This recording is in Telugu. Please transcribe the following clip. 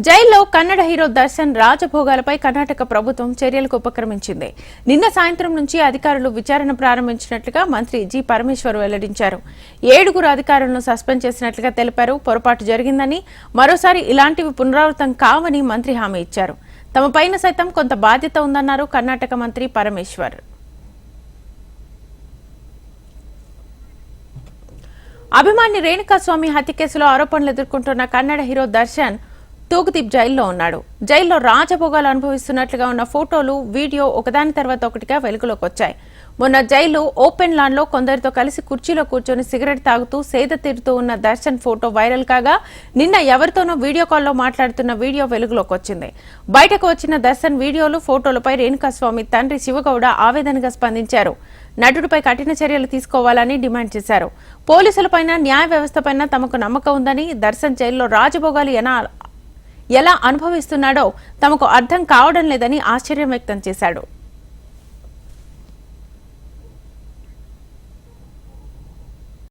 జైల్లో కన్నడ హీరో దర్శన్ రాజభోగాలపై కర్ణాటక ప్రభుత్వం చర్యలకు ఉపక్రమించింది. నిన్న సాయంత్రం నుంచి అధికారులు విచారణ ప్రారంభించినట్లుగా మంత్రి జి పరమేశ్వర్ వెల్లడించారు. 7 అధికారులను సస్పెండ్ చేసినట్లుగా తెలిపారు. పొరపాటు జరిగిందని, మరోసారి ఇలాంటివి పునరావృతం కావని మంత్రి హామీ ఇచ్చారు. తమ పైన సైతం కొంత బాధ్యత ఉందన్నారు కర్ణాటక మంత్రి పరమేశ్వర్. అభిమాని రేణుకాస్వామి హత్య కేసులో ఆరోపణలు ఎదుర్కొంటున్న కన్నడ హీరో దర్శన్ తూగుదీప్ జైల్లో ఉన్నాడు. జైల్లో రాజభోగాలు అనుభవిస్తున్నట్లుగా ఉన్న ఫోటోలు, వీడియో ఒకదాని తర్వాత ఒకటిగా వెలుగులోకి వచ్చాయి. మొన్న జైలు ఓపెన్ లాన్ లో కొందరితో కలిసి కుర్చీలో కూర్చొని సిగరెట్ తాగుతూ సేద తీరుతూ ఉన్న దర్శన్ ఫోటో వైరల్ కాగా, నిన్న ఎవరితోనో వీడియో కాల్లో మాట్లాడుతున్న వీడియో వెలుగులోకి వచ్చింది. బయటకు వచ్చిన దర్శన్ వీడియోలు, ఫోటోలపై రేణుకాస్వామి తండ్రి శివగౌడ ఆవేదనగా స్పందించారు. నటుడిపై కఠిన చర్యలు తీసుకోవాలని డిమాండ్ చేశారు. పోలీసులపైన, న్యాయ వ్యవస్థపైన తమకు నమ్మకం ఉందని, దర్శన్ జైల్లో రాజభోగాలు ఎలా అనుభవిస్తున్నాడో తమకు అర్థం కావడం లేదని ఆశ్చర్యం వ్యక్తం చేశాడు.